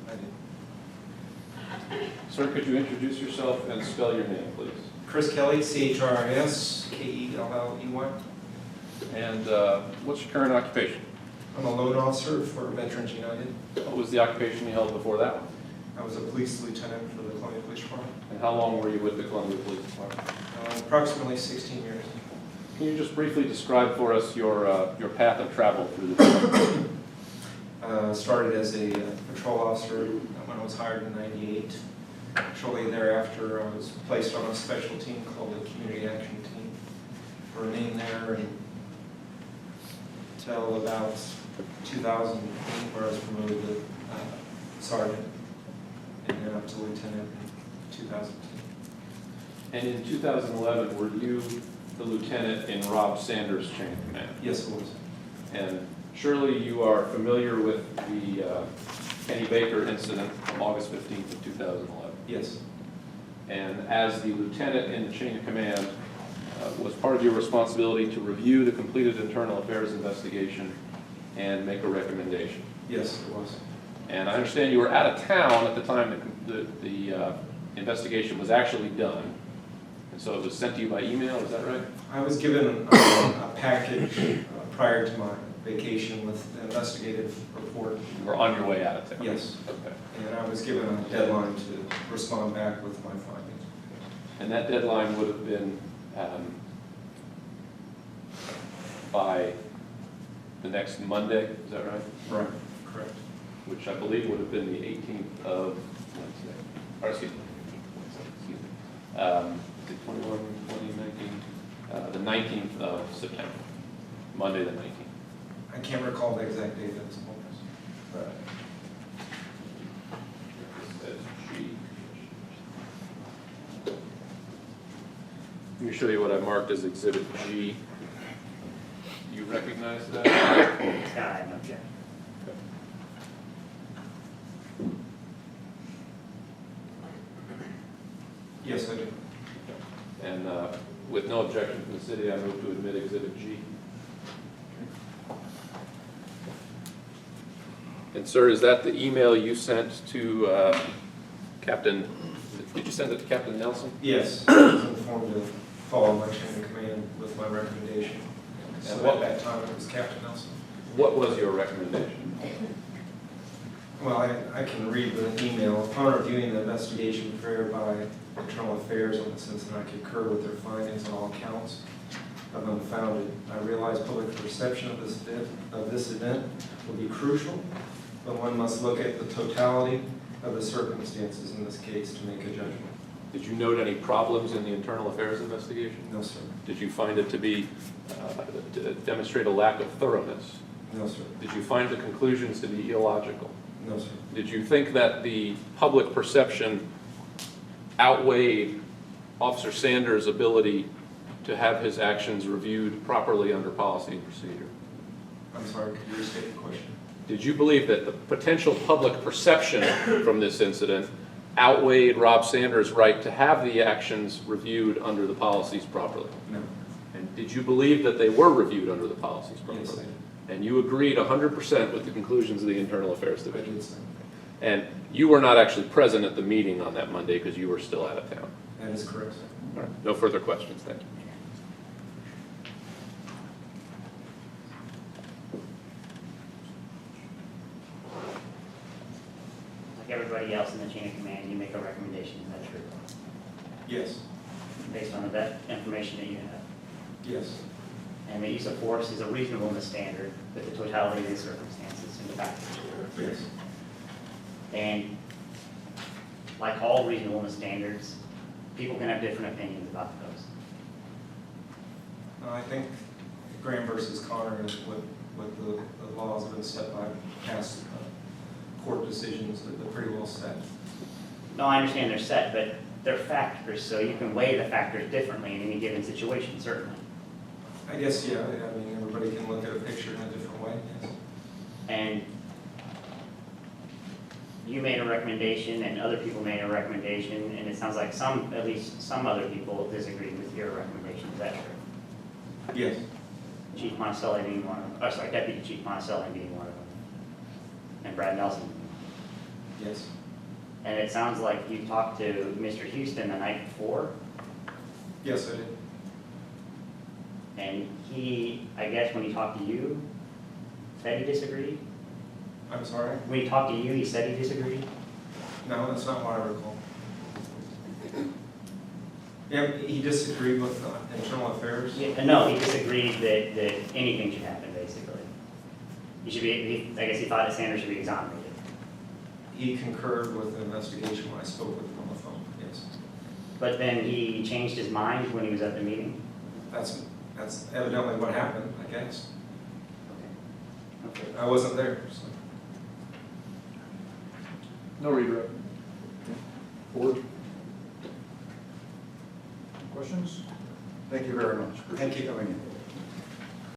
I did. Sir, could you introduce yourself and spell your name, please? Chris Kelley, CHRIS, KELLEY. And what's your current occupation? I'm a loan officer for Veterans United. What was the occupation you held before that one? I was a police lieutenant for the Columbia Police Department. And how long were you with the Columbia Police Department? Approximately 16 years. Can you just briefly describe for us your path of travel through the department? Started as a patrol officer when I was hired in '98. Shortly thereafter, I was placed on a special team called the Community Action Team. Remained there until about 2008, where I was promoted to sergeant, and then up to lieutenant in 2010. And in 2011, were you the lieutenant in Rob Sanders' chain of command? Yes, it was. And surely you are familiar with the Kenny Baker incident from August 15th of 2011. Yes. And as the lieutenant in the chain of command, was part of your responsibility to review the completed internal affairs investigation and make a recommendation? Yes, it was. And I understand you were out of town at the time that the investigation was actually done. And so it was sent to you by email, is that right? I was given a package prior to my vacation with the investigative report. You were on your way out of town? Yes. Okay. And I was given a deadline to respond back with my findings. And that deadline would have been by the next Monday, is that right? Right. Correct. Which I believe would have been the 18th of Wednesday. Or excuse me. Excuse me. 21, 2019, the 19th of September. Monday the 19th. I can't recall the exact date at this moment. Let me show you what I marked as Exhibit G. You recognize that? I have no objection. Okay. Yes, I do. And with no objection from the city, I move to admit Exhibit G. And sir, is that the email you sent to Captain, did you send it to Captain Nelson? Yes, I was informed to follow my chain of command with my recommendation. So what- at that time, it was Captain Nelson. What was your recommendation? Well, I can read the email. Upon reviewing the investigation prepared by Internal Affairs on this incident, I concur with their findings on all counts of unfounded. I realize public perception of this event will be crucial, but one must look at the totality of the circumstances in this case to make a judgment. Did you note any problems in the internal affairs investigation? No, sir. Did you find it to be, to demonstrate a lack of thoroughness? No, sir. Did you find the conclusions to be illogical? No, sir. Did you think that the public perception outweighed Officer Sanders' ability to have his actions reviewed properly under policy and procedure? I'm sorry, could you restate the question? Did you believe that the potential public perception from this incident outweighed Rob Sanders' right to have the actions reviewed under the policies properly? No. And did you believe that they were reviewed under the policies properly? Yes, I did. And you agreed 100% with the conclusions of the Internal Affairs I Division? did, sir. And you were not actually present at the meeting on that Monday because you were still out of town? That is correct, sir. All right. No further questions, thank you. Like everybody else in the chain of command, you make a recommendation, is that true? Yes. Based on that information that you have. Yes. And the use of force is a reasonableness standard with the totality of the circumstances and the factors. Yes. And like all reasonableness standards, people can have different opinions about those. I think Graham versus Connor is what the laws have been set by past court decisions that they're pretty well set. No, I understand they're set, but they're factors, so you can weigh the factors differently in any given situation, certainly. I guess, yeah, I mean, everybody can look at a picture in a different way, yes. And you made a recommendation and other people made a recommendation, and it sounds like at least some other people disagreed with your recommendation, is that true? Yes. Chief Monticelli being one of them, Deputy Chief Monticelli being one of them. And and Brad Nelson. Yes. And it sounds like you talked to Mr. Houston the night before, Yes, I did. and he, I guess when he talked to you, said he disagreed? I'm sorry? When he talked to you, he said he disagreed? No, that's not what I recall. Yeah, he disagreed with internal affairs. Yeah, no, he disagreed that anything should happen, basically. You should I guess he thought that Sanders should be exonerated. He concurred with the investigation when I spoke with him on the phone, yes. But then he changed his mind when he was at the meeting? That's evidently what happened, I guess. Okay. I wasn't there, so. No redirect. Board? Questions? Thank you very much. Thank you. Appreciate coming in.